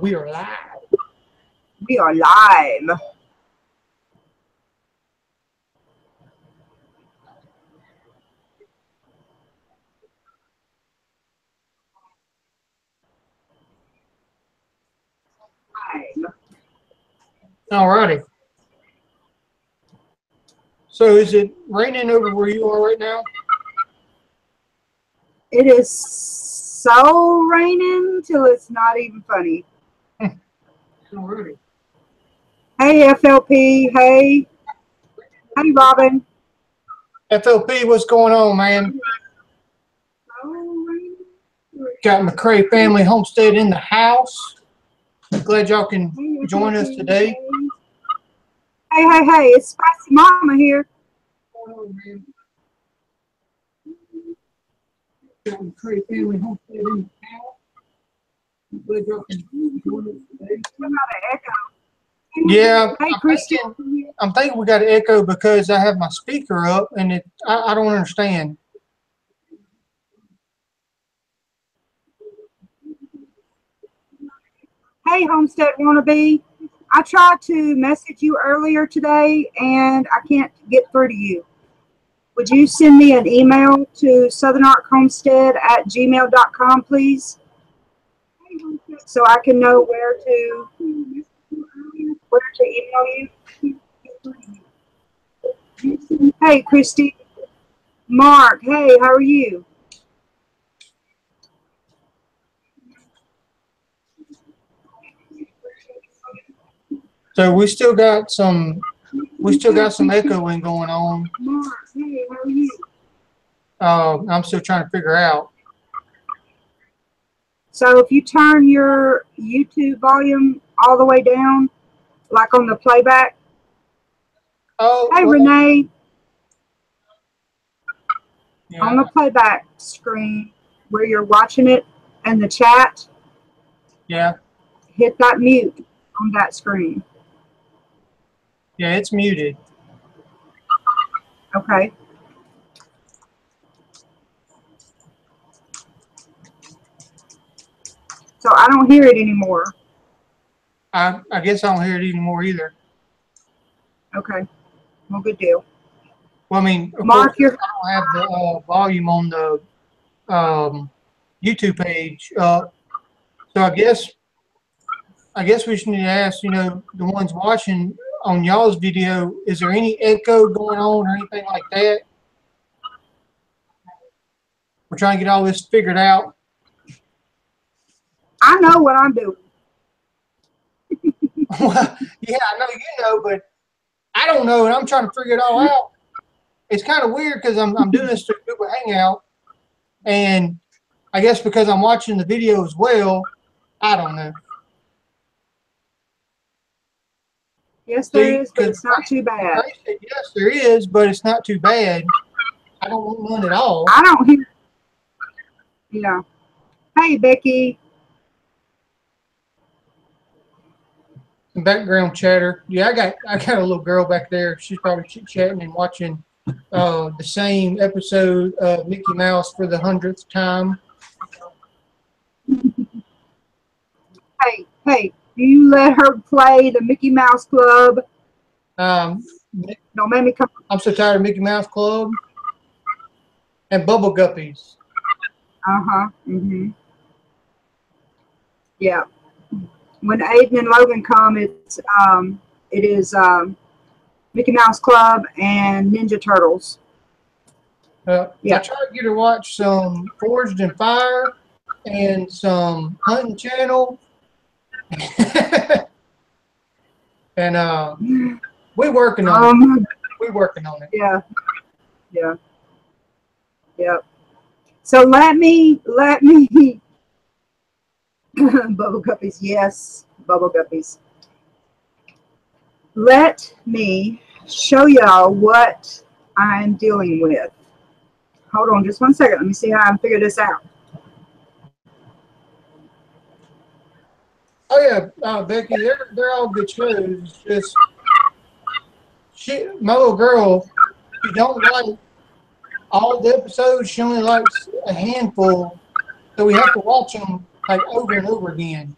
We are live. We are live. Alrighty. So is it raining over where you are right now? It is so raining till it's not even funny. Alrighty. Hey, FLP. Hey. Hey, Robin. FLP, what's going on, man? Got McCray Family Homestead in the house. Glad y'all can join us today. Hey, hey, hey. It's Spicy Mama here. Got McCray Family Homestead in the house. Glad y'all can join us today. Yeah, hey, Christian. I'm thinking we got an echo because I have my speaker up and I don't understand. Hey, Homestead Wannabe. I tried to message you earlier today and I can't get through to you. Would you send me an email to southernarkhomestead@gmail.com, please? So I can know where to email you. Hey, Christy. Mark, hey, how are you? So we still got some echoing going on. Mark, hey, how are you? I'm still trying to figure out. So if you turn your YouTube volume all the way down, like on the playback. Oh, hey, well, Renee. Yeah. On the playback screen where you're watching it and the chat. Yeah. Hit that mute on that screen. Yeah, it's muted. Okay. So I don't hear it anymore. I guess I don't hear it anymore either. Okay. Well, good deal. Well, I mean, of Mark, course, I don't have the volume on the YouTube page. So I guess we should need to ask, the ones watching on y'all's video, is there any echo going on or anything like that? We're trying to get all this figured out. I know what I'm doing. Well, yeah, I know you know, but I don't know, and I'm trying to figure it all out. It's kind of weird because I'm doing this through Google Hangout, and I guess because I'm watching the video as well, I don't know. Yes, there is, but it's not too bad. Yes, there is, but it's not too bad. I don't want none at all. I don't hear. Yeah. Hey, Becky. Some background chatter. Yeah, I got a little girl back there. She's probably chit-chatting and watching the same episode of Mickey Mouse for the 100th time. Hey, do you let her play the Mickey Mouse Club? Don't make me come. I'm so tired of Mickey Mouse Club and Bubble Guppies. Yeah. When Aiden and Logan come, it is Mickey Mouse Club and Ninja Turtles. Yeah. I tried to get her to watch some Forged in Fire and some Hunting Channel. And we're working on it. We're working on it. Yeah. So let me Bubble Guppies, yes, Bubble Guppies. Let me show y'all what I'm dealing with. Hold on just 1 second. Let me see how I can figure this out. Oh yeah, Becky, they're all good shows. Just my little girl, she don't like all the episodes. She only likes a handful, so we have to watch them like over and over again.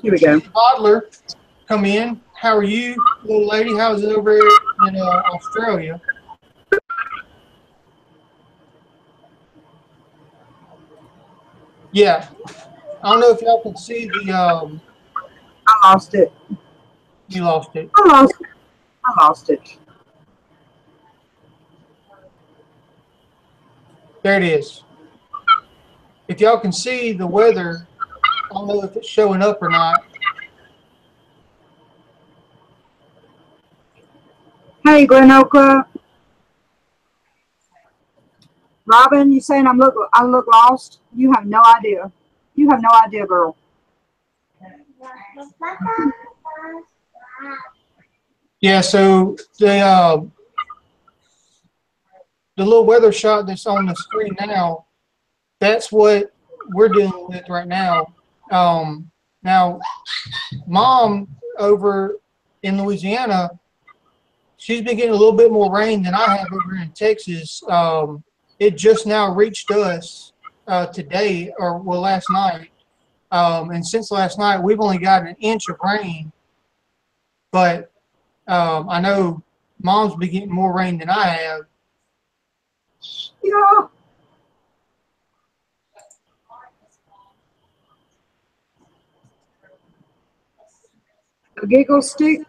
Here we go. Toddler, come in. How are you, little lady? How's it over here in Australia? Yeah. I don't know if y'all can see the, I lost it. you lost it. I lost it. There it is. If y'all can see the weather, I don't know if it's showing up or not. Hey, Glenoka. Robin, you saying I look lost? You have no idea. You have no idea, girl. Yeah, so the little weather shot that's on the screen now, that's what we're dealing with right now. Now, Mom over in Louisiana, she's been getting a little bit more rain than I have over in Texas. It just now reached us today, or well, last night. And since last night, we've only got an inch of rain. But I know Mom's been getting more rain than I have. Yeah. A giggle stick.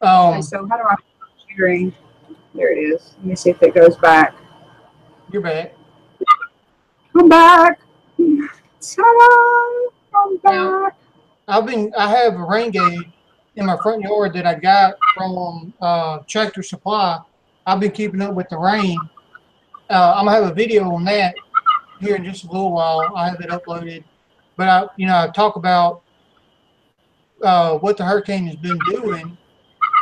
Okay, so how do I sharing? There it is. Let me see if it goes back. You're back. I'm back. Ta-da! I'm back. I have a rain gauge in my front yard that I got from Tractor Supply. I've been keeping up with the rain. I'm gonna have a video on that here in just a little while. I have it uploaded, but I talk about what the hurricane has been doing.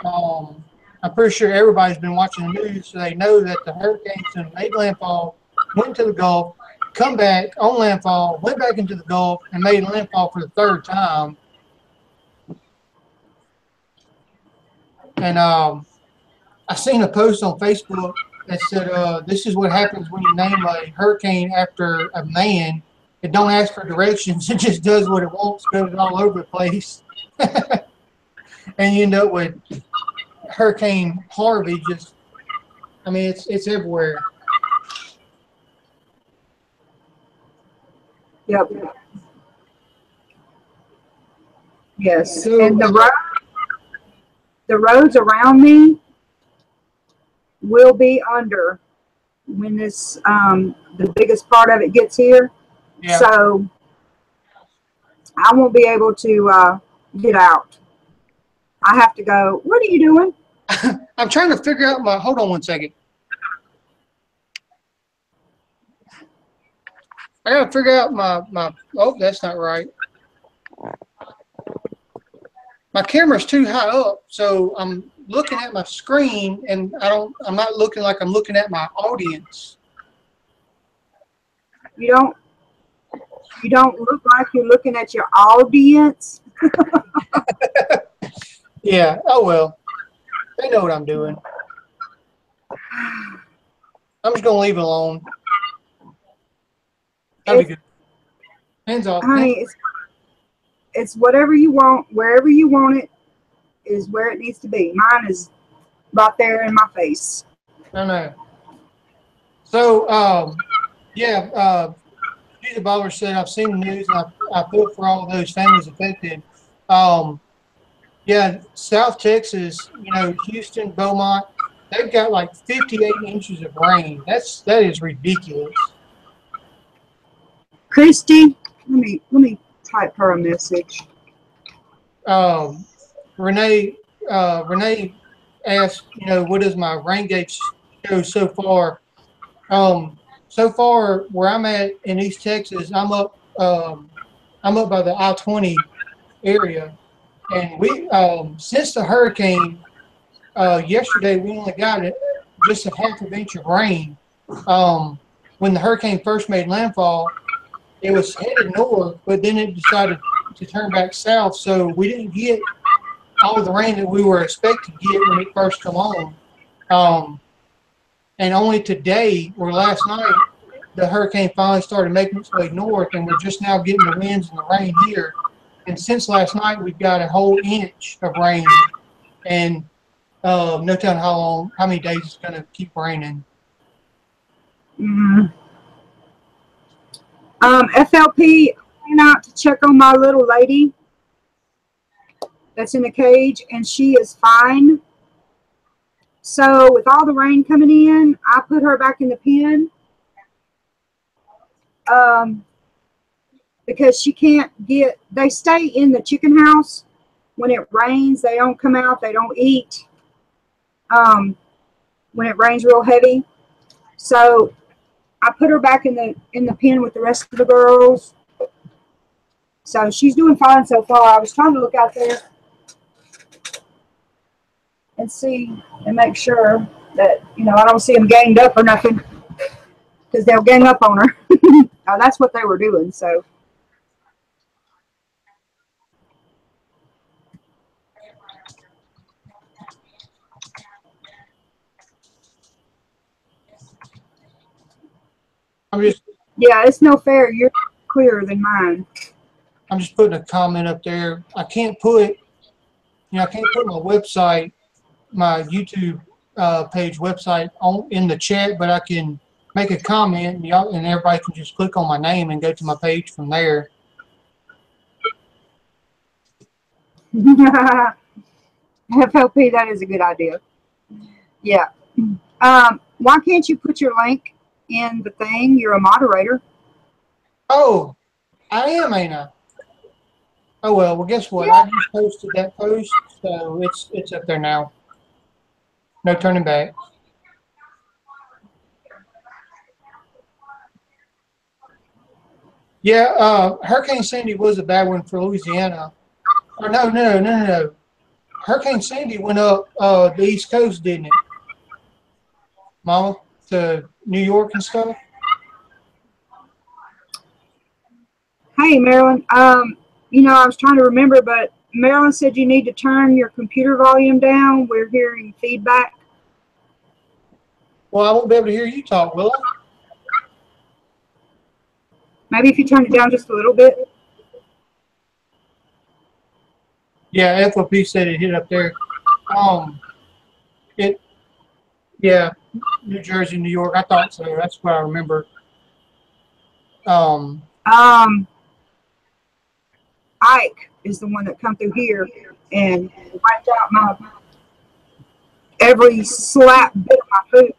I'm pretty sure everybody's been watching the news, so they know that the hurricane's made landfall, went to the Gulf, come back on landfall, went back into the Gulf, and made landfall for the third time. And I seen a post on Facebook that said, "This is what happens when you name a hurricane after a man. It don't ask for directions; it just does what it wants, goes all over the place." And you end up with Hurricane Harvey. Just, I mean, it's everywhere. Yep. Yes. So, And the roads around me will be under when this the biggest part of it gets here. yeah. So I won't be able to get out. I have to go. What are you doing? I'm trying to figure out my. Hold on one second. I gotta figure out my. Oh, that's not right. My camera's too high up, so I'm looking at my screen, and I'm not looking like I'm looking at my audience. You don't look like you're looking at your audience. Yeah. Oh well. They know what I'm doing. I'm just gonna leave it alone. That'll be good. Hands off. Honey, it's whatever you want, wherever you want it is where it needs to be. Mine is right there in my face. I know. So, yeah, Peter Bowler said, I've seen the news, and I feel for all of those families affected. Yeah, South Texas, Houston, Beaumont, they've got like 58 inches of rain. That is ridiculous. Christy, let me type her a message. Renee asked, what does my rain gauge show so far? So far, where I'm at in East Texas, I'm up by the I-20 area, and we since the hurricane yesterday, we only got just a half of inch of rain. When the hurricane first made landfall, it was headed north, but then it decided to turn back south, so we didn't get all the rain that we were expected to get when it first come on. And only today or last night, the hurricane finally started making its way north, and we're just now getting the winds and the rain here. And since last night, we've got a whole inch of rain, and no telling how many days it's going to keep raining. Mm. FLP, I went out to check on my little lady that's in the cage, and she is fine. So with all the rain coming in, I put her back in the pen because she can't get, they stay in the chicken house. When it rains, they don't come out, they don't eat when it rains real heavy. So I put her back in the pen with the rest of the girls. So she's doing fine so far. I was trying to look out there and see and make sure that, I don't see them ganged up or nothing, because they'll gang up on her. That's what they were doing. So yeah, it's no fair. You're clearer than mine. I'm just putting a comment up there. I can't put my website, my YouTube page website in the chat, but I can make a comment, and y'all and everybody can just click on my name and go to my page from there. FLP, that is a good idea. Yeah. Why can't you put your link in the thing? You're a moderator. Oh, I am, ain't I? Oh well, guess what? I just posted that post, so it's up there now. No turning back. Yeah, Hurricane Sandy was a bad one for Louisiana. Or no. Hurricane Sandy went up the East Coast, didn't it, Mama? To New York and stuff. Hey, Marilyn. I was trying to remember, but Marilyn said you need to turn your computer volume down. We're hearing feedback. Well, I won't be able to hear you talk, will I? Maybe if you turn it down just a little bit. Yeah, FOP said it hit up there. Yeah, New Jersey, New York. I thought so. That's what I remember. Ike is the one that come through here and wiped out every slap bit of my food.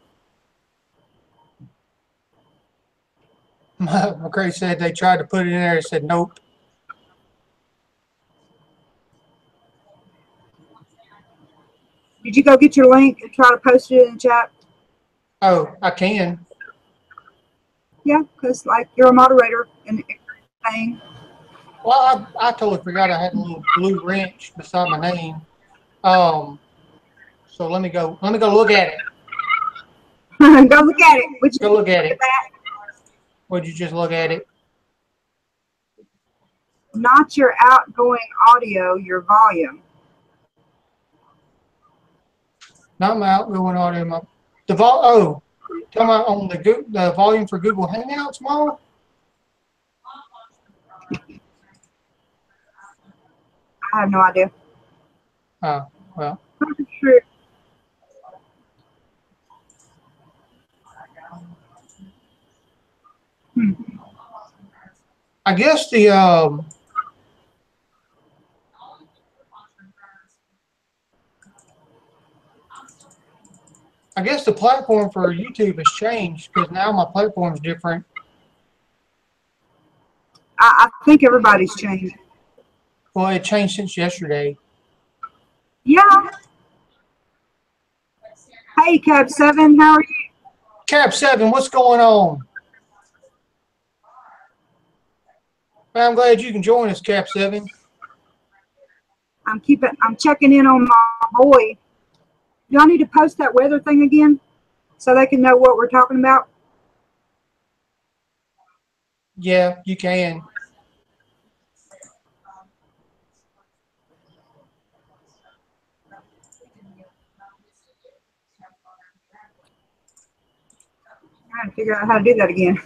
McCray said they tried to put it in there and said nope. Did you go get your link and try to post it in the chat? Oh, I can. Yeah, because like you're a moderator and everything. Well, I totally forgot I had a little blue wrench beside my name. So let me go look at it. Go look at it. Would you go look at it? Would you just look at it? Not your outgoing audio, your volume. Not my outgoing audio. Talking about on the volume for Google Hangouts, Mom? I have no idea. Oh, well. Sure. I guess the platform for YouTube has changed, because now my platform's different. I think everybody's changed. Well, it changed since yesterday. Yeah. Hey, Cab 7, how are you? Cab 7, what's going on? Well, I'm glad you can join us, Cap 7. I'm checking in on my boy. Do I need to post that weather thing again so they can know what we're talking about? Yeah, you can. I gotta figure out how to do that again.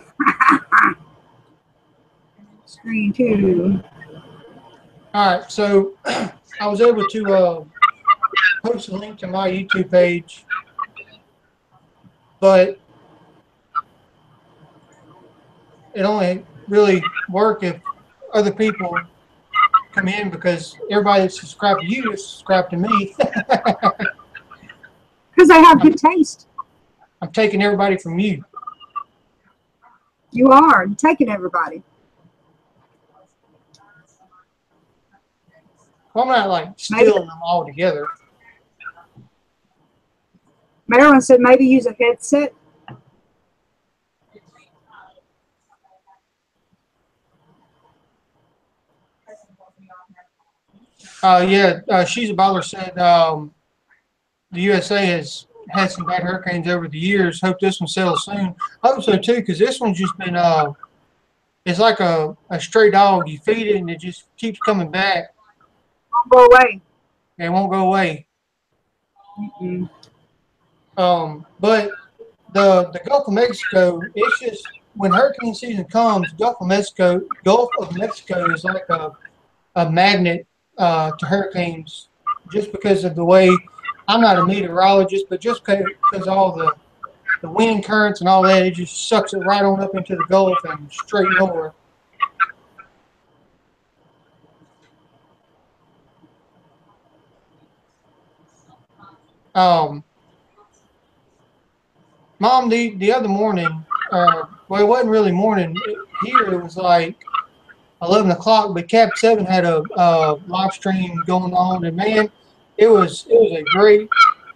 Screen 2. All right, so I was able to post a link to my YouTube page, but it only really work if other people come in, because everybody that's subscribed to you is subscribed to me. Because I have good taste. I'm taking everybody from you. You are. You're taking everybody. Well, I'm not like stealing them all together. Marilyn said maybe use a headset. Yeah, She's a Baller said the USA has had some bad hurricanes over the years. Hope this one settles soon. I hope so too, because this one's just been it's like a stray dog. You feed it and it just keeps coming back. Go away. And it won't go away. Mm-mm. But the Gulf of Mexico, it's just when hurricane season comes, Gulf of Mexico is like a magnet to hurricanes, just because of the way. I'm not a meteorologist, but just because all the wind currents and all that, it just sucks it right on up into the Gulf and straight north. Mom, the other morning, well, it wasn't really morning here. It was like 11 o'clock, but Cap 7 had a live stream going on, and man, it was a great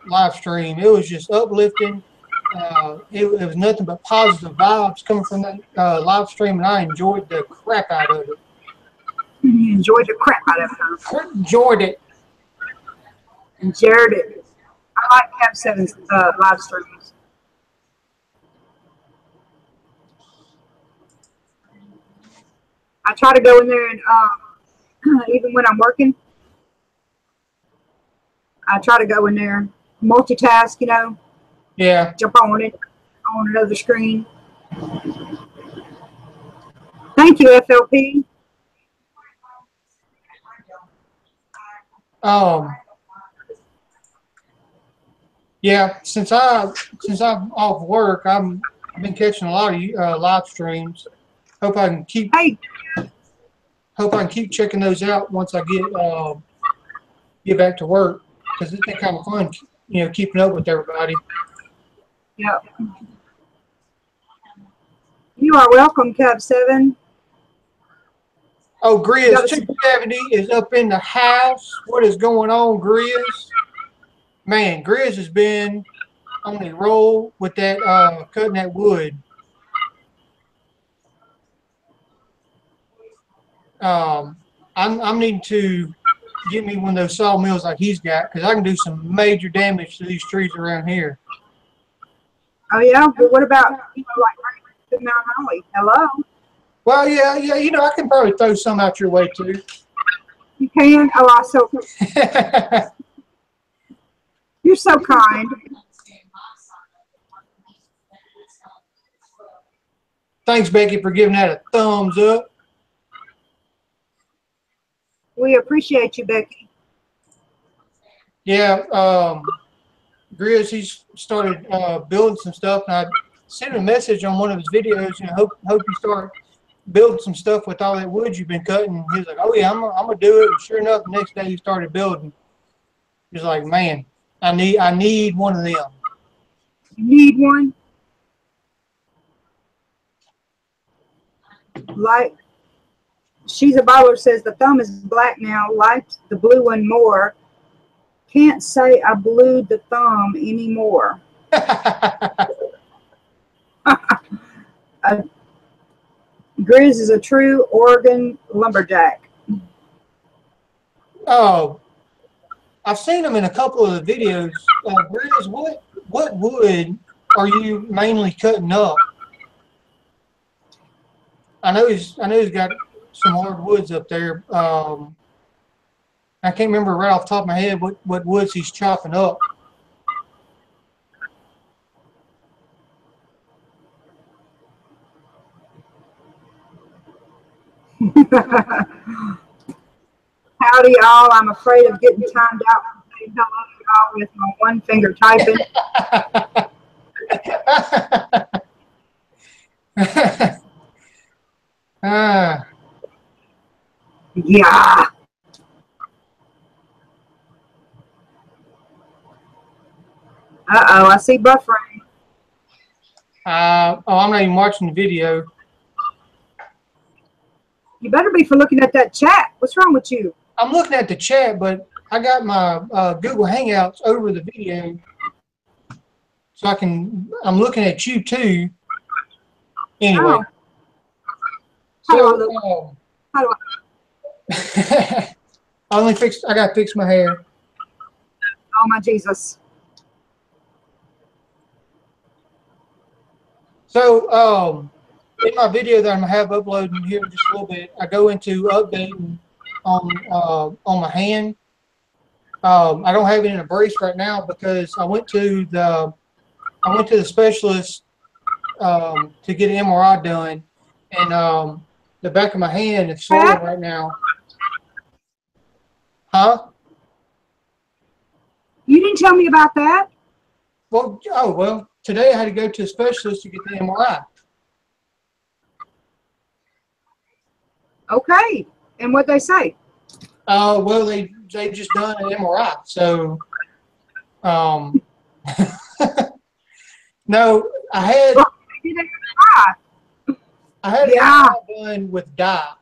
live stream. It was just uplifting. It was nothing but positive vibes coming from that live stream, and I enjoyed the crap out of it. You enjoyed the crap out of it. Enjoyed it. Enjoyed it. I like Cap 7's live streams. I try to go in there and even when I'm working, I try to go in there, multitask, you know. Yeah. Jump on it, on another screen. Thank you, FLP. Yeah. Since I'm off work, I've been catching a lot of live streams. Hope I can keep. Hey. Hope I can keep checking those out once I get back to work, because it's been kind of fun, you know, keeping up with everybody. Yep. You are welcome, Cub 7. Oh, Grizz 270 is up in the house. What is going on, Grizz? Man, Grizz has been on a roll with that cutting that wood. I'm needing to get me one of those sawmills like he's got, because I can do some major damage to these trees around here. Oh yeah, but what about like Mount Holly? Hello. Well, yeah, you know, I can probably throw some out your way too. You can? Oh, I so. You're so kind. Thanks, Becky, for giving that a thumbs up. We appreciate you, Becky. Yeah, Grizz, he's started building some stuff, and I sent him a message on one of his videos. You know, hope you start building some stuff with all that wood you've been cutting. He was like, "Oh yeah, I'm gonna do it." And sure enough, the next day he started building. He's like, "Man, I need one of them." You need one? Like, She's a Baller says the thumb is black now. Liked the blue one more. Can't say I blued the thumb anymore. Grizz is a true Oregon lumberjack. Oh, I've seen him in a couple of the videos. Grizz, what wood are you mainly cutting up? I know he's got some hard woods up there. I can't remember right off the top of my head what woods he's chopping up. Howdy, y'all. I'm afraid of getting timed out from saying hello to y'all with my one finger typing. Yeah. Uh-oh, I see buffering. Oh, I'm not even watching the video. You better be for looking at that chat. What's wrong with you? I'm looking at the chat, but I got my Google Hangouts over the video, so I'm looking at you too. Anyway. Oh. How do I look? How do I? I gotta fix my hair. Oh my Jesus. So, in my video that I'm gonna have uploading here in just a little bit, I go into updating on my hand. I don't have it in a brace right now because I went to the specialist to get an MRI done, and the back of my hand is swollen right now. Huh? You didn't tell me about that. Well, today I had to go to a specialist to get the MRI. Okay. And what'd they say? Well, they just done an MRI, so no, I had an MRI done with dye.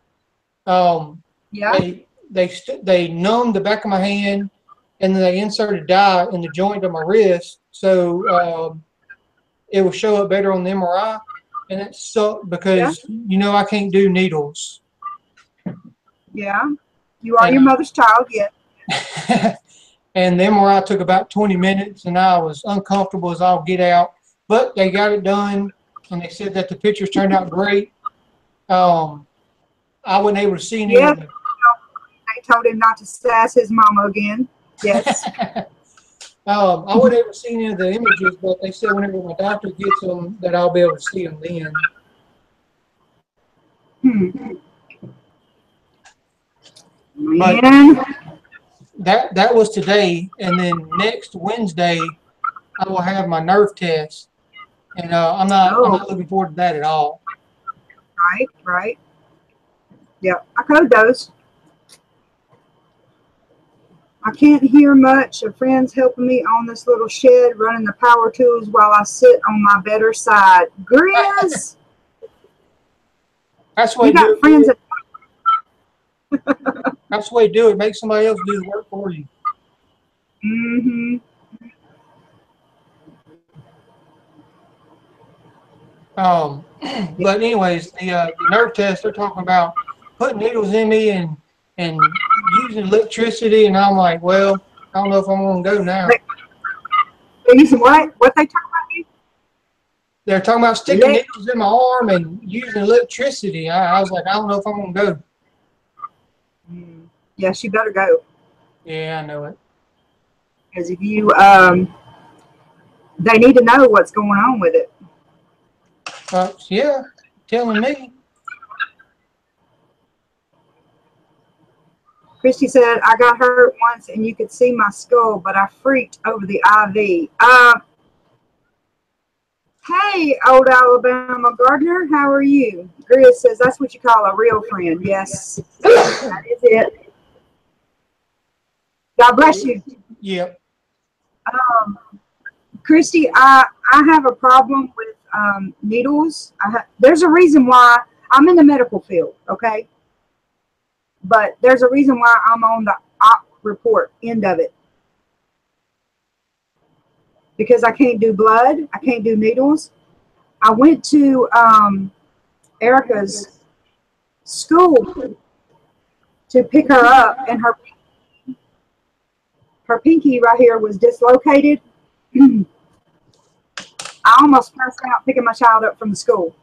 They numbed the back of my hand, and then they inserted dye in the joint of my wrist, so it will show up better on the MRI. And it sucked because you know I can't do needles. Yeah, you are your mother's child, yes. And the MRI took about 20 minutes, and I was uncomfortable as all get out. But they got it done, and they said that the pictures turned out great. I wasn't able to see any of them. I told him not to sass his mama again. Yes. I wasn't able to see any of the images, but they said whenever my doctor gets them, that I'll be able to see them then. Man. But that was today, and then next Wednesday I will have my nerve test, and I'm not looking forward to that at all. Right. Yeah, I code those. I can't hear much. A friend's helping me on this little shed, running the power tools while I sit on my better side. Grizz! That's what you got friends that. That's the way to do it. Make somebody else do the work for you. Mm-hmm. But anyways, the nerve test, they're talking about putting needles in me and using electricity, and I'm like, well, I don't know if I'm going to go now. They're using what? What they talking about? They're talking about sticking needles in my arm and using electricity. I was like, I don't know if I'm going to go. Yes, you better go. Yeah, I know it. Because if you, they need to know what's going on with it. Yeah, telling me. Christy said, I got hurt once and you could see my skull, but I freaked over the IV. Hey, old Alabama gardener, how are you? Grizz says, that's what you call a real friend. Yes, that is it. God bless you. Yep. Christy, I have a problem with needles. There's a reason why I'm in the medical field, okay? But there's a reason why I'm on the op report end of it. Because I can't do blood. I can't do needles. I went to Erica's school to pick her up, and her pinky right here was dislocated. I almost passed out picking my child up from the school.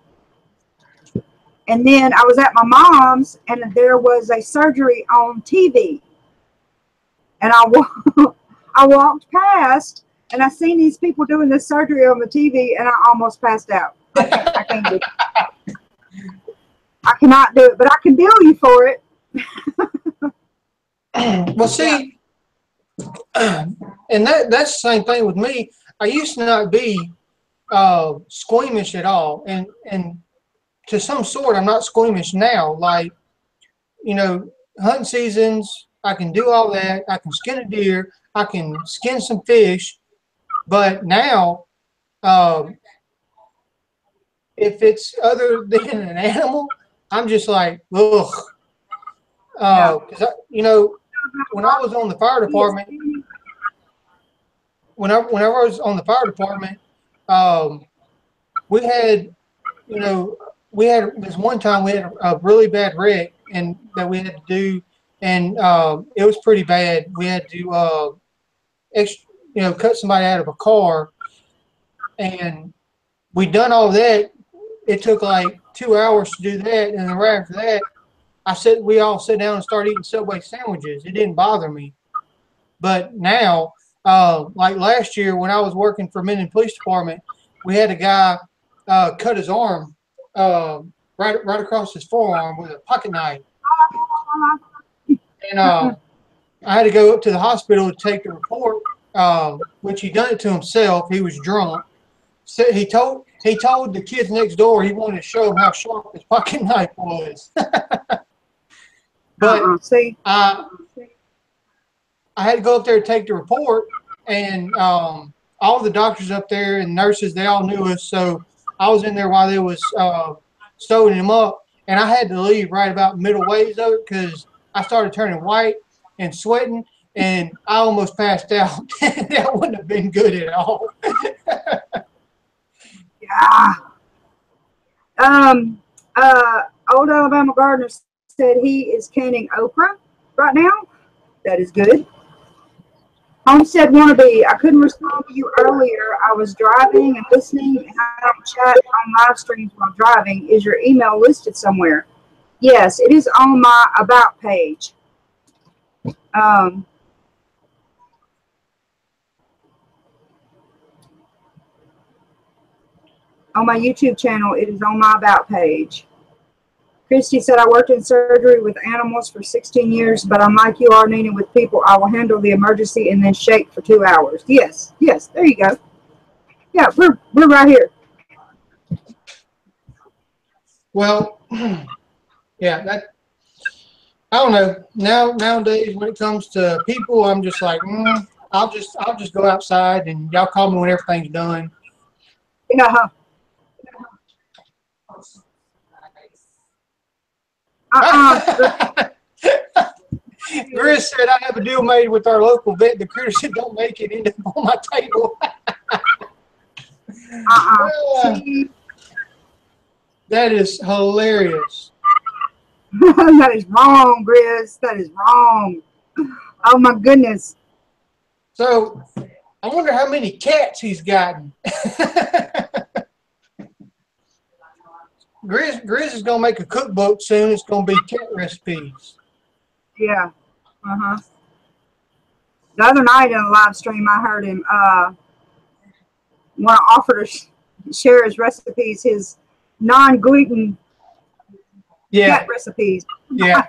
And then I was at my mom's, and there was a surgery on TV. And I walked past, and I seen these people doing this surgery on the TV, and I almost passed out. I can't do it. I cannot do it, but I can bill you for it. Well, see, and that's the same thing with me. I used to not be squeamish at all, and to some sort, I'm not squeamish now. Like, you know, hunting seasons, I can do all that. I can skin a deer. I can skin some fish. But now, um, if it's other than an animal, I'm just like, ugh. Yeah. Because you know, when I was on the fire department, whenever I was on the fire department, um, we had, you know, we had this one time we had a really bad wreck and that we had to do, and it was pretty bad. We had to, cut somebody out of a car, and we done all that. It took like 2 hours to do that, and then right after that, we all sat down and started eating Subway sandwiches. It didn't bother me. But now, like last year when I was working for Minden Police Department, we had a guy cut his arm right across his forearm with a pocket knife, and I had to go up to the hospital to take the report, which he done it to himself. He was drunk. So he told the kids next door he wanted to show them how sharp his pocket knife was. But See, I had to go up there to take the report, and all the doctors up there and nurses, they all knew us. So I was in there while they was sewing him up, and I had to leave right about middle ways of it because I started turning white and sweating, and I almost passed out. That wouldn't have been good at all. yeah. Old Alabama Gardener said he is canning okra right now. That is good. Homestead Wannabe, I couldn't respond to you earlier. I was driving and listening, and I don't chat on live streams while driving. Is your email listed somewhere? Yes, it is on my About page. On my YouTube channel, it is on my About page. Christy said, I worked in surgery with animals for 16 years, but I'm like you are, Nina, with people. I will handle the emergency and then shake for 2 hours. Yes, there you go. Yeah, we're right here. Well, yeah, I don't know. Nowadays, when it comes to people, I'm just like, I'll just go outside and y'all call me when everything's done. Yeah. Grizz said I have a deal made with our local vet. The critters that don't make it end up on my table. That is hilarious. That is wrong, Grizz. That is wrong. Oh my goodness. So I wonder how many cats he's gotten. Grizz is gonna make a cookbook soon. It's gonna be cat recipes. Yeah. The other night in a live stream, I heard him want to offer to share his recipes, his non-gluten cat recipes. Yeah.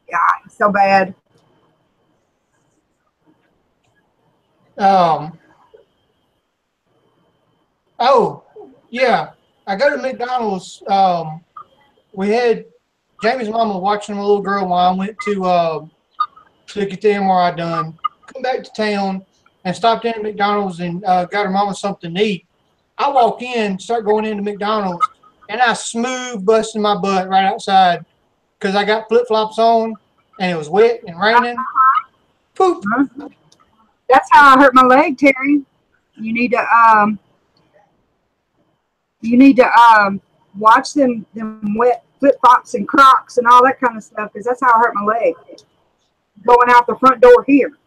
Yeah, so bad. Oh, yeah. I go to McDonald's. We had Jamie's mama watching my little girl while I went to get the MRI done. Come back to town and stopped in at McDonald's and got her mama something to eat. I walk in, start going into McDonald's, and I smooth busting my butt right outside because I got flip-flops on and it was wet and raining. Poop. That's how I hurt my leg, Terry. You need to watch them wet flip-flops and Crocs and all that kind of stuff, because that's how I hurt my leg going out the front door here.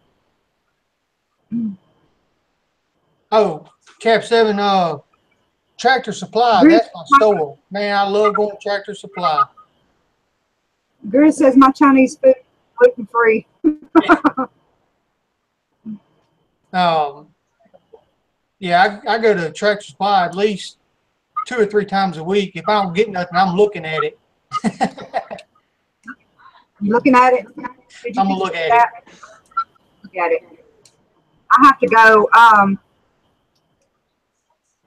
Oh, Cap 7 Tractor Supply. That's my store. Man, I love going to Tractor Supply. Grizz says my Chinese food is gluten-free. Yeah, I go to Tractor Supply at least 2 or 3 times a week. If I don't get nothing, I'm looking at it. You looking at it? I'm gonna look at it. Look at it. I have to go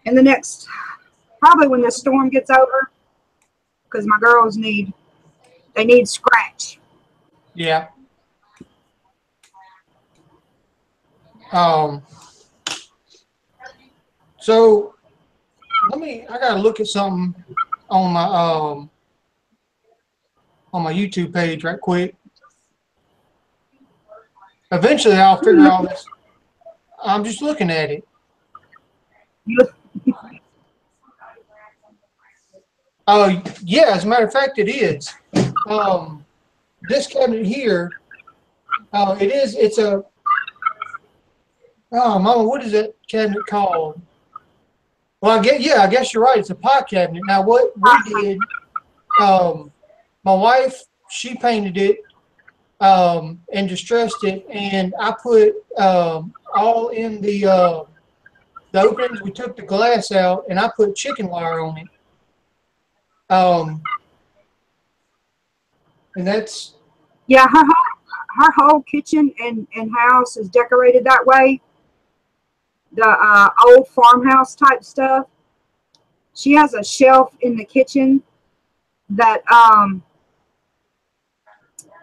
in the next, probably when this storm gets over, because my girls need scratch. Yeah. So I gotta look at something on my YouTube page right quick. Eventually I'll figure all this. I'm just looking at it. Yeah, as a matter of fact, it is. This cabinet here, it's a, oh, Mama, what is that cabinet called? Well, I guess you're right. It's a pie cabinet. Now, what we did, my wife, she painted it and distressed it, and I put all in the openings. We took the glass out, and I put chicken wire on it. And that's, yeah, her whole kitchen and house is decorated that way. The old farmhouse type stuff. She has a shelf in the kitchen that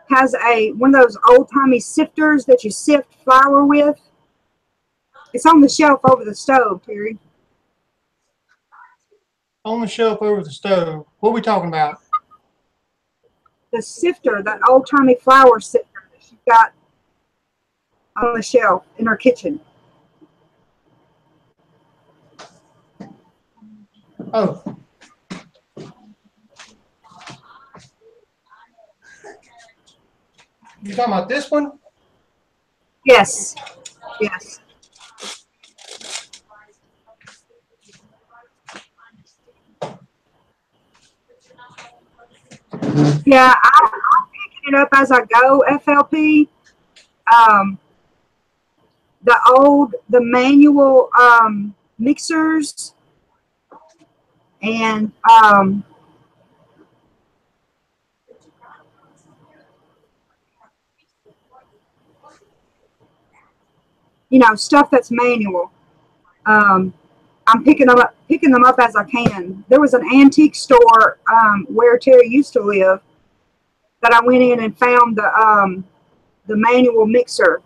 has one of those old timey sifters that you sift flour with. It's on the shelf over the stove, Terry. on the shelf over the stove. What are we talking about? The sifter, that old timey flour sifter that she's got on the shelf in her kitchen. Oh. You talking about this one? Yes. Yes. Yeah, I'm picking it up as I go, FLP. The manual mixers and stuff that's manual. I'm picking them up as I can. There was an antique store where Terry used to live that I went in and found the manual mixer.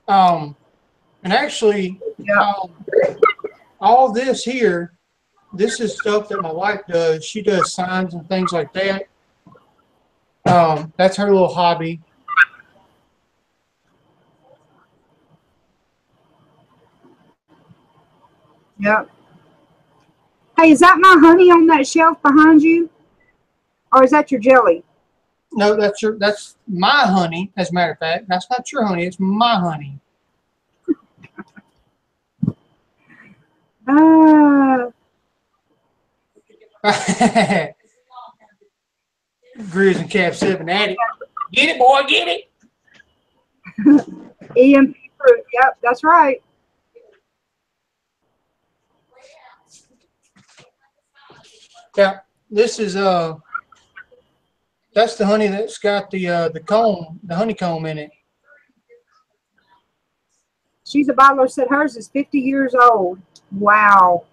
And actually, yeah. All this here, this is stuff that my wife does. She does signs and things like that. That's her little hobby. Yep. Hey, is that my honey on that shelf behind you? Or is that your jelly? No, that's my honey, as a matter of fact. That's not your honey, it's my honey. Grizz and Cap 7 at it. Get it, boy, get it. EMP fruit. Yep, that's right. Yeah, this is that's the honey that's got the comb, the honeycomb in it. She's a bottler, said hers is 50 years old. Wow.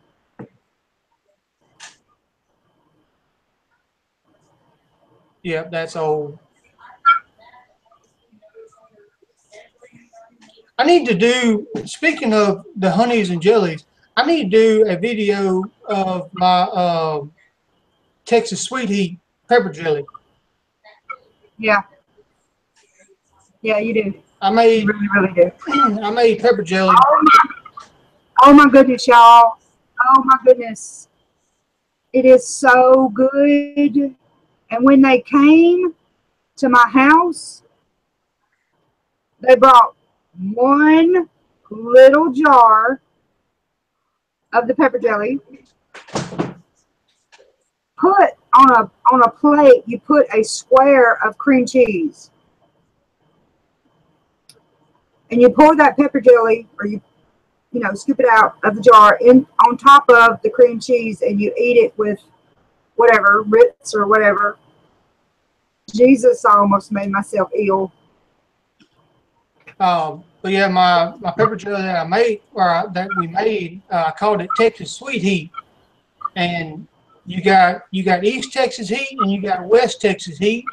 Yep, that's old. I need to do, speaking of the honeys and jellies, I need to do a video of my Texas Sweet Heat pepper jelly. Yeah. Yeah, you do. I made, you really do. I made pepper jelly. Oh my goodness, y'all. Oh my goodness. It is so good. And when they came to my house, they brought one little jar of the pepper jelly. Put on a plate, you put a square of cream cheese. And you pour that pepper jelly, or you scoop it out of the jar on top of the cream cheese, and you eat it with whatever, Ritz or whatever. Jesus, I almost made myself ill. But yeah, my pepper jelly that I made, that we made, I called it Texas Sweet Heat. And you got East Texas heat and you got West Texas heat.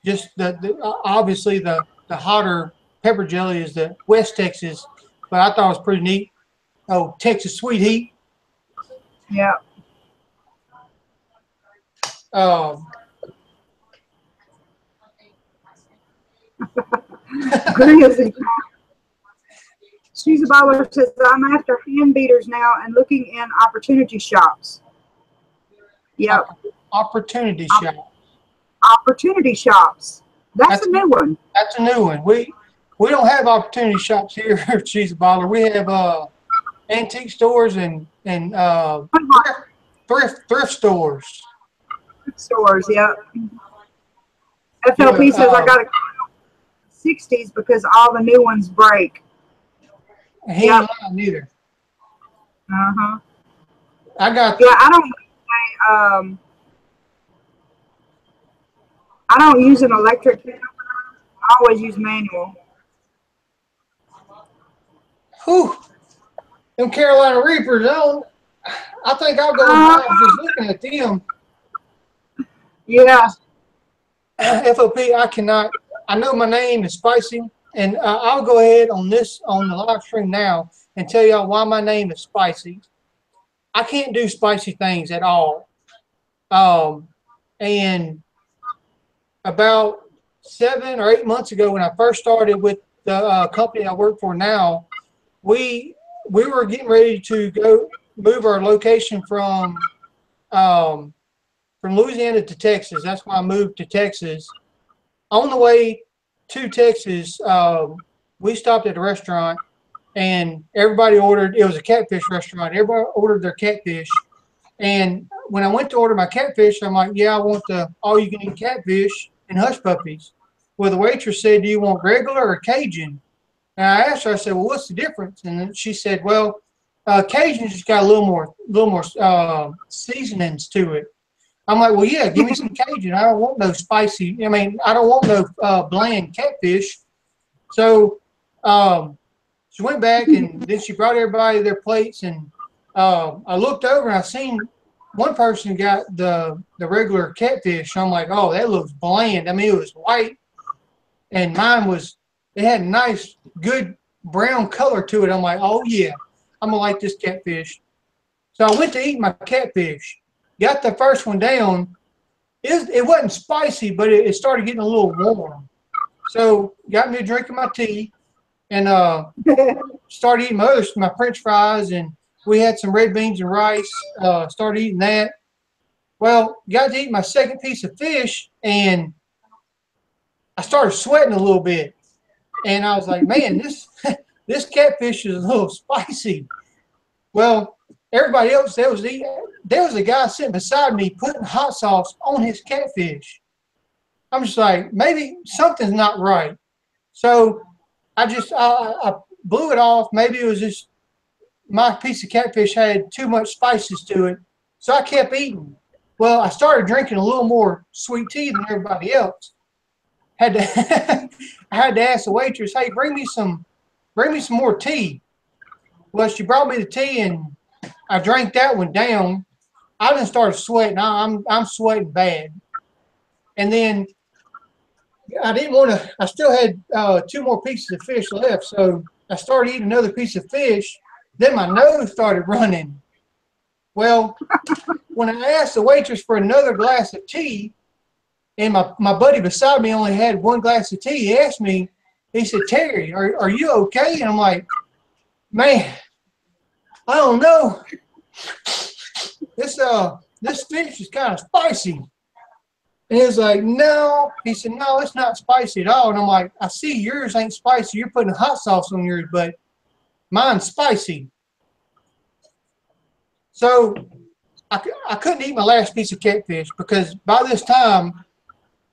Just obviously the hotter pepper jelly is the West Texas, but I thought it was pretty neat. Oh, Texas Sweet Heat. Yeah. Grizzly. She's a baller says, I'm after hand beaters now and looking in opportunity shops. Yep. Opportunity shop. Opportunity shops. That's a new one. That's a new one. We don't have opportunity shops here. She's a baller. We have antique stores and thrift stores. Stores, yeah. FLP says I got a 60s because all the new ones break. He ain't lying neither. Uh-huh. I got. Yeah, I don't use an electric. I always use manual. Whew. Them Carolina Reapers, I think I'll go just looking at them. Yeah. FOP, I know my name is Spicy, and I'll go ahead on the live stream now and tell y'all why my name is Spicy. I can't do spicy things at all. And about 7 or 8 months ago, when I first started with the company I work for now, we were getting ready to go move our location from Louisiana to Texas. That's why I moved to Texas. On the way to Texas, we stopped at a restaurant, and everybody ordered. It was a catfish restaurant. Everybody ordered their catfish. And when I went to order my catfish, I'm like, yeah, I want the all-you-can-eat catfish and hush puppies. Well, the waitress said, do you want regular or Cajun? And I asked her, I said, well, what's the difference? And then she said, well, Cajun's just got a little more seasonings to it. I'm like, well, yeah, give me some Cajun. I don't want no spicy. I mean, I don't want no bland catfish. So she went back, and then she brought everybody their plates, and I looked over and I seen one person got the regular catfish. I'm like, oh, that looks bland. I mean, it was white, and mine it had a nice, good brown color to it. I'm like, oh yeah, I'm gonna like this catfish. So I went to eat my catfish. Got the first one down. It wasn't spicy, but it started getting a little warm. So got me a drink of my tea, and started eating my French fries, and we had some red beans and rice. Started eating that. Well, got to eat my second piece of fish, and I started sweating a little bit. And I was like, man, this catfish is a little spicy. Well, everybody else, there was a guy sitting beside me putting hot sauce on his catfish. I'm just like, maybe something's not right. So I blew it off. Maybe it was just my piece of catfish had too much spices to it. So I kept eating. Well, I started drinking a little more sweet tea than everybody else. I had to ask the waitress, hey, bring me some more tea. Well, she brought me the tea, and I drank that one down. I then started sweating. I'm sweating bad. And then I didn't want to. I still had 2 more pieces of fish left, so I started eating another piece of fish. Then my nose started running. Well, when I asked the waitress for another glass of tea, and my buddy beside me only had 1 glass of tea, he asked me, he said, Terry, are you okay? And I'm like, man, I don't know. This fish is kind of spicy. And he was like, no. He said, no, it's not spicy at all. And I'm like, I see yours ain't spicy. You're putting hot sauce on yours, but mine's spicy. So I couldn't eat my last piece of catfish because by this time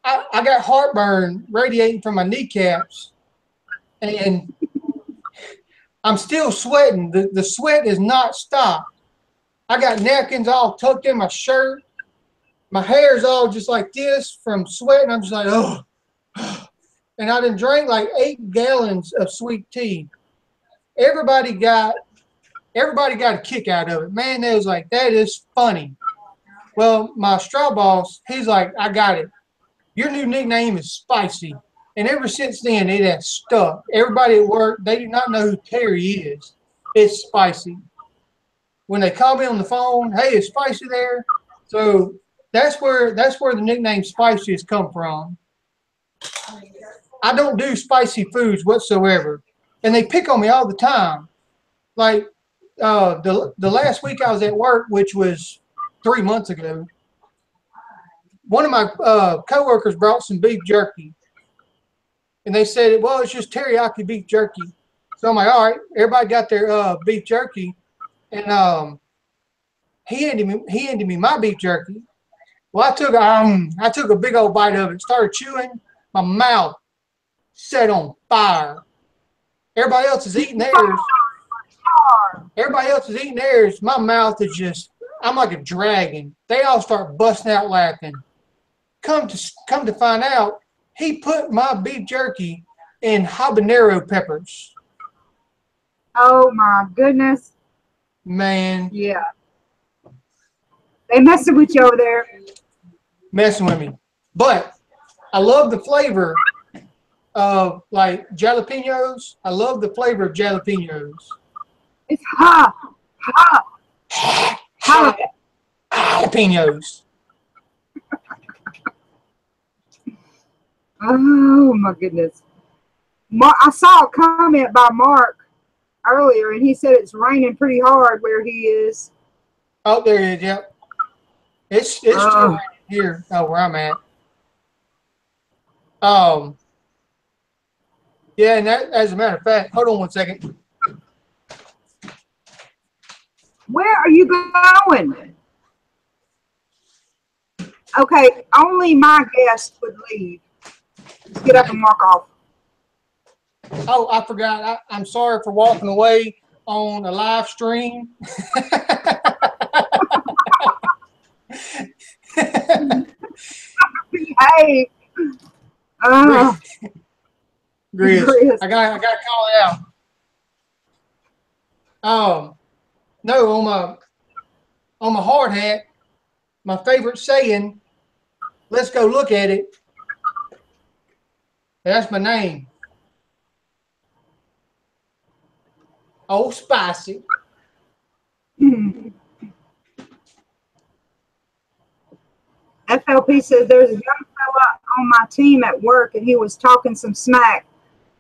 I got heartburn radiating from my kneecaps, and I'm still sweating. The sweat is not stopped. I got napkins all tucked in my shirt. my hair's all just like this from sweating. I'm just like, oh. And I done drank like 8 gallons of sweet tea. Everybody got a kick out of it. Man, they was like, that is funny. Well, my straw boss, he's like, I got it. Your new nickname is Spicy. And ever since then, it has stuck. Everybody at work, they do not know who Terry is. It's Spicy. When they call me on the phone, hey, is Spicy there? So that's where the nickname Spicy has come from. I don't do spicy foods whatsoever. And they pick on me all the time. Like the last week I was at work, which was 3 months ago, one of my coworkers brought some beef jerky. And they said, well, it's just teriyaki beef jerky. So I'm like, all right, everybody got their beef jerky. And he handed me my beef jerky. Well, I took a big old bite of it, started chewing. My mouth set on fire. Everybody else is eating theirs. Everybody else is eating theirs. My mouth is just, I'm like a dragon. They all start busting out laughing. Come to find out, he put my beef jerky in habanero peppers. Oh my goodness. Man. Yeah. They messing with you over there. Messing with me. But I love the flavor of like jalapenos. I love the flavor of jalapenos. It's Jalapenos. Oh my goodness. I saw a comment by Mark earlier, and he said it's raining pretty hard where he is. Oh, there it is. Yep. It's still raining here where I'm at. Yeah, and that, as a matter of fact, hold on one second. Where are you going? Okay, only my guest would leave. Let's get up and walk off. Oh, I forgot. I'm sorry for walking away on a live stream. Hey. Grizz. I got to call it out. No, on my hard hat, my favorite saying, let's go look at it. That's my name. Oh, Spicy. FLP says there's a young fella on my team at work, and he was talking some smack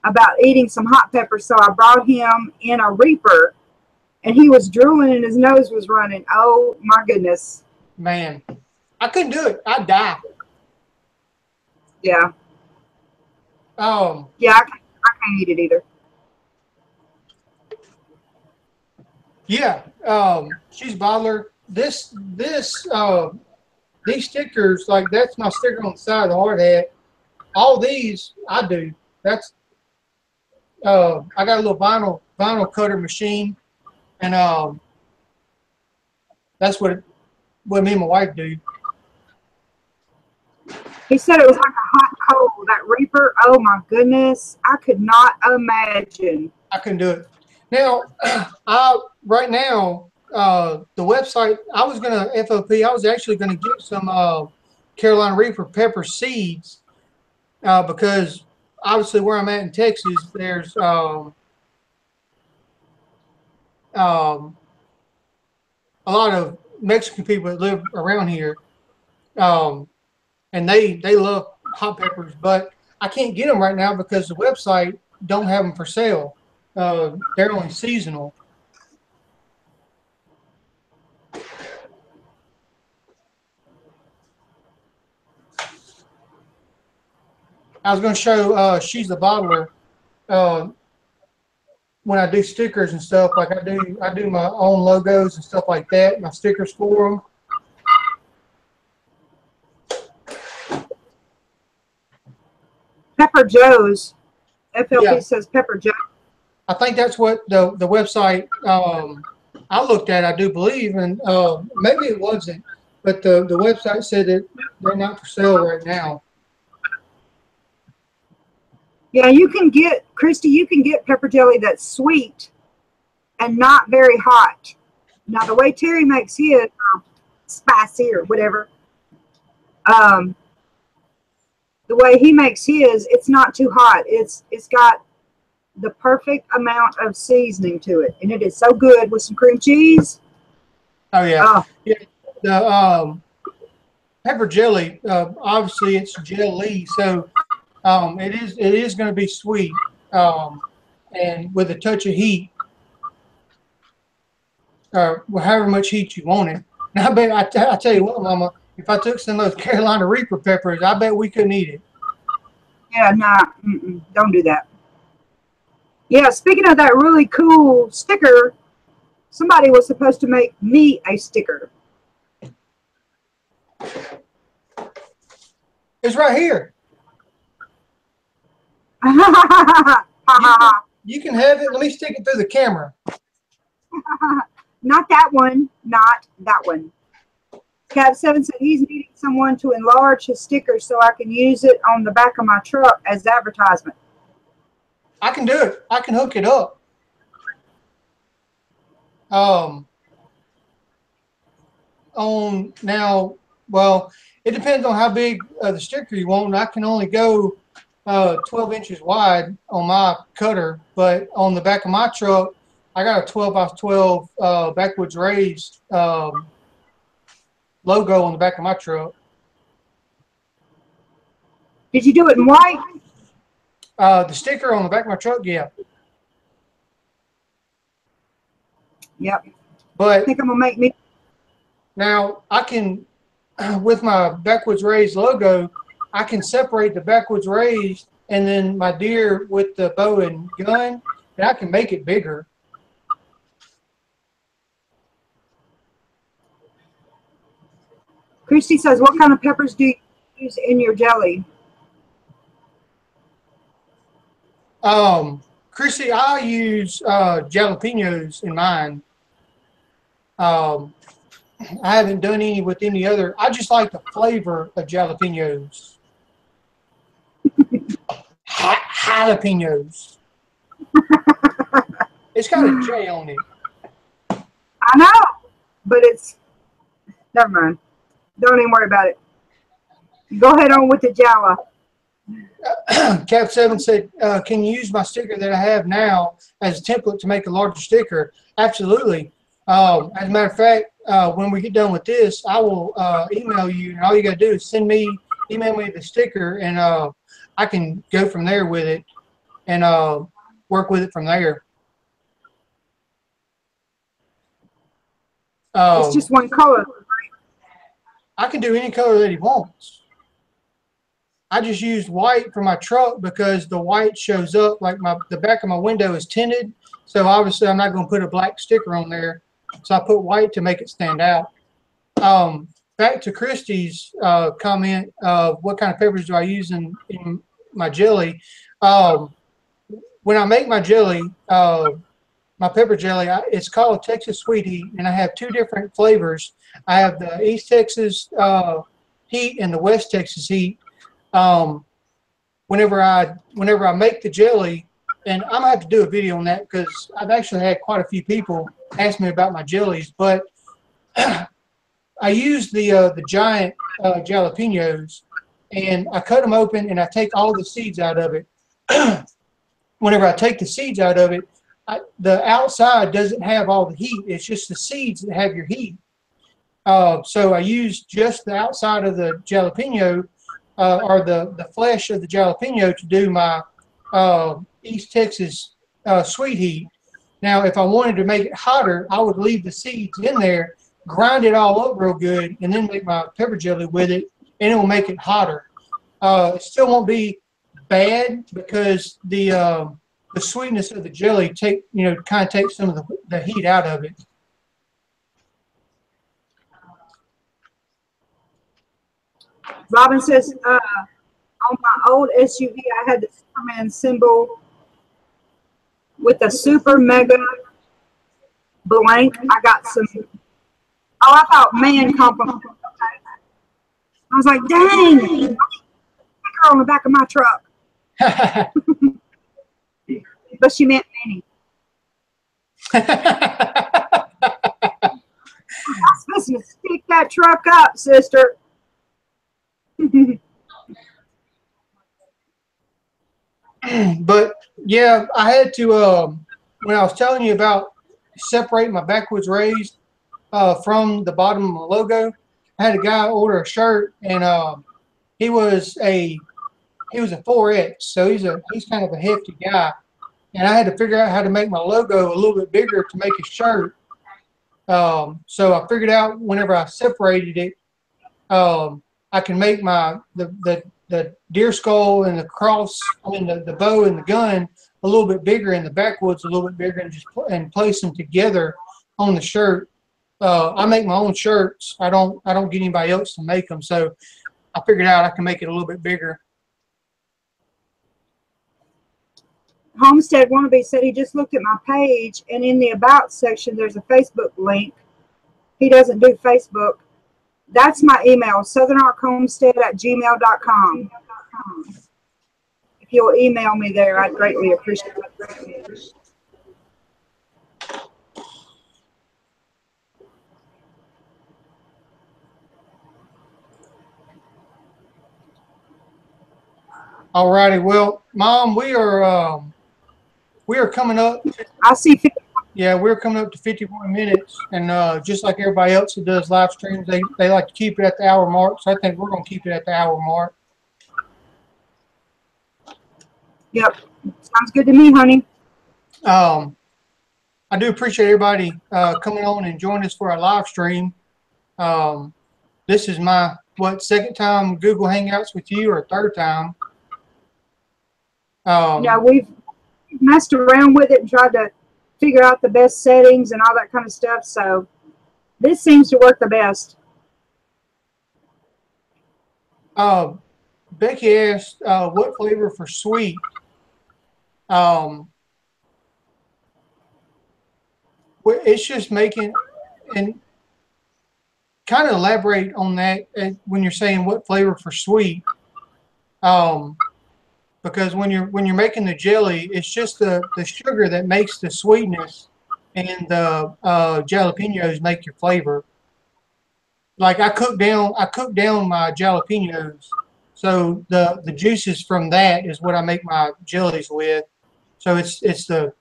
about eating some hot peppers, so I brought him in a Reaper, and he was drooling and his nose was running. Oh, my goodness. Man, I couldn't do it. I'd die. Yeah. Yeah, I can't eat it either. Yeah, she's a bottler. These stickers, like that's my sticker on the side of the hard hat. All these I do. That's I got a little vinyl cutter machine, and that's what me and my wife do. He said it was like a hot coal, that Reaper. Oh my goodness, I could not imagine. I couldn't do it. Now, right now, the website, I was going to, FOP, I was actually going to get some Carolina Reaper pepper seeds because obviously where I'm at in Texas, there's a lot of Mexican people that live around here, and they love hot peppers, but I can't get them right now because the website don't have them for sale. They're only seasonal. I was going to show She's a Bottler when I do stickers and stuff. Like I do my own logos and stuff like that. My stickers for them. Pepper Joe's. FLP says Pepper Joe. I think that's what the website I looked at, I do believe, and maybe it wasn't. but the website said that they're not for sale right now. Yeah, you can get, Christy, you can get pepper jelly that's sweet and not very hot. Now, the way Terry makes his, spicy or whatever, the way he makes his, it's not too hot. It's got the perfect amount of seasoning to it, and it is so good with some cream cheese. Oh yeah, yeah. The pepper jelly, obviously it's jelly, so it is going to be sweet, and with a touch of heat, or however much heat you want it. And I bet I tell you what, Mama, if I took some of those Carolina Reaper peppers, I bet we couldn't eat it. Yeah, nah, don't do that. Yeah, speaking of that really cool sticker, somebody was supposed to make me a sticker. It's right here. You can have it. Let me stick it through the camera. Not that one. Not that one. Cat 7 said he's needing someone to enlarge his sticker so I can use it on the back of my truck as advertisement. I can do it. I can hook it up. On now, well, it depends on how big the sticker you want. And I can only go 12 inches wide on my cutter, but on the back of my truck, I got a 12x12 Backwoods raised logo on the back of my truck. Did you do it in white? The sticker on the back of my truck, yeah. Yep. But I think I'm gonna make me. Now I can, with my Backwoods raised logo, I can separate the Backwoods raised and then my deer with the bow and gun, and I can make it bigger. Christy says, what kind of peppers do you use in your jelly? Chrissy, I use jalapenos in mine. I haven't done any with any other. I just like the flavor of jalapenos. Jalapenos. It's got a J on it. I know, but it's, never mind. Don't even worry about it. Go ahead on with the Jala. Cap 7 said, can you use my sticker that I have now as a template to make a larger sticker? Absolutely. As a matter of fact, when we get done with this, I will email you, and all you got to do is email me the sticker, and I can go from there with it and work with it from there. It's just one color. I can do any color that he wants. I just used white for my truck because the white shows up like the back of my window is tinted, so obviously I'm not going to put a black sticker on there. So I put white to make it stand out. Back to Christy's comment of what kind of peppers do I use in my jelly. When I make my jelly, my pepper jelly, it's called Texas Sweet Heat, and I have two different flavors. I have the East Texas heat and the West Texas heat. Whenever I make the jelly, and I'm gonna have to do a video on that because I've actually had quite a few people ask me about my jellies, but I use the giant jalapenos, and I cut them open and I take all the seeds out of it. Whenever I take the seeds out of it, the outside doesn't have all the heat. It's just the seeds that have your heat. So I use just the outside of the jalapeno or the flesh of the jalapeno to do my East Texas sweet heat. Now, if I wanted to make it hotter, I would leave the seeds in there, grind it all up real good, and then make my pepper jelly with it, and it will make it hotter. It still won't be bad because the sweetness of the jelly kind of takes some of the heat out of it. Robin says, on my old SUV, I had the Superman symbol with a super mega blank. I got some, I thought man compliment. I was like, dang, her on the back of my truck. But she meant Manny. I'm supposed to stick that truck up, sister. But yeah, I had to when I was telling you about separate my Backwoods raised from the bottom of my logo. I had a guy order a shirt, and he was a 4X, so he's kind of a hefty guy, and I had to figure out how to make my logo a little bit bigger to make a shirt. So I figured out whenever I separated it, I can make the deer skull and the cross, I mean the bow and the gun a little bit bigger, and the backwoods a little bit bigger, and just place them together on the shirt. I make my own shirts. I don't get anybody else to make them, so I figured out I can make it a little bit bigger. Homestead Wannabe said he just looked at my page, and in the About section, there's a Facebook link. He doesn't do Facebook. That's my email, southernarkhomestead@gmail.com. If you'll email me there, I'd greatly appreciate it. All righty. Well, Mom, we are coming up. I see. Yeah, we're coming up to 51 minutes, and just like everybody else who does live streams, they like to keep it at the hour mark. So I think we're going to keep it at the hour mark. Yep, sounds good to me, honey. I do appreciate everybody coming on and joining us for our live stream. This is my second time Google Hangouts with you, or third time. Yeah, we've messed around with it and tried to figure out the best settings and all that kind of stuff. So this seems to work the best. Becky asked, what flavor for sweet? It's just making, and kind of elaborate on that when you're saying what flavor for sweet. Because when you're making the jelly, it's just the sugar that makes the sweetness, and the jalapenos make your flavor. Like I cook down my jalapenos, so the juices from that is what I make my jellies with. So it's the,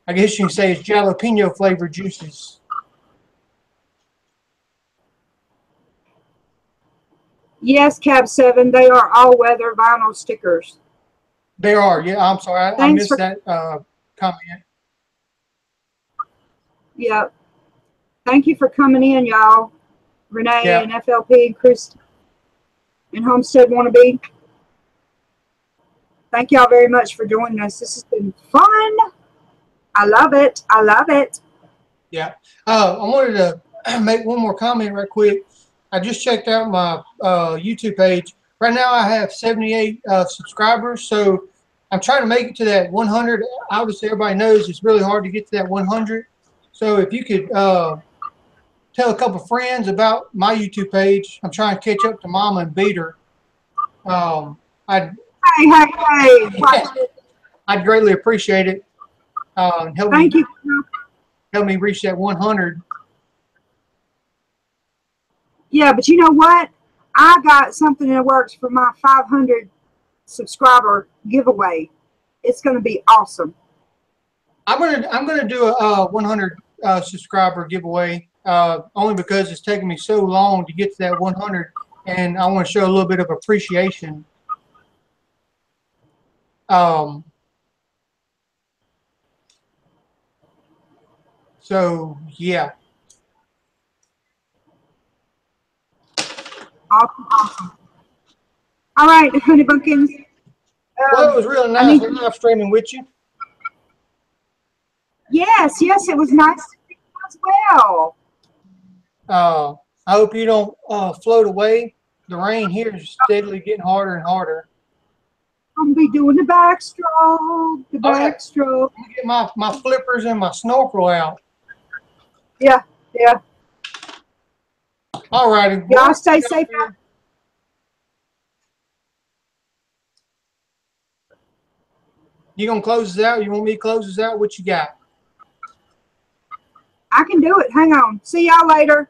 I guess you can say it's jalapeno flavored juices. Yes, Cab 7, they are all-weather vinyl stickers. They are, yeah. I'm sorry, I missed that comment. Yeah. Thank you for coming in, y'all. Renee and FLP and Chris and Homestead Wannabe. Thank y'all very much for joining us. This has been fun. I love it. I love it. Yeah. I wanted to make one more comment right quick. I just checked out my YouTube page. Right now I have 78 subscribers, so I'm trying to make it to that 100. Obviously, everybody knows it's really hard to get to that 100. So if you could tell a couple friends about my YouTube page. I'm trying to catch up to Mama and beat her. I'd greatly appreciate it. Help me reach that 100. Yeah, but you know what? I got something in the works for my 500 subscriber giveaway. It's going to be awesome. I'm gonna do a 100 subscriber giveaway. Only because it's taken me so long to get to that 100, and I want to show a little bit of appreciation. So yeah. Awesome. All right, honey bunkins. Well, it was really nice live streaming with you. Yes, it was nice to meet you as well. I hope you don't float away. The rain here is steadily getting harder and harder. I'm gonna be doing the backstroke. Backstroke. Let me get my flippers and my snorkel out. Yeah. All righty. Y'all stay safe. You gonna close us out? You want me to close us out? What you got? I can do it. Hang on. See y'all later.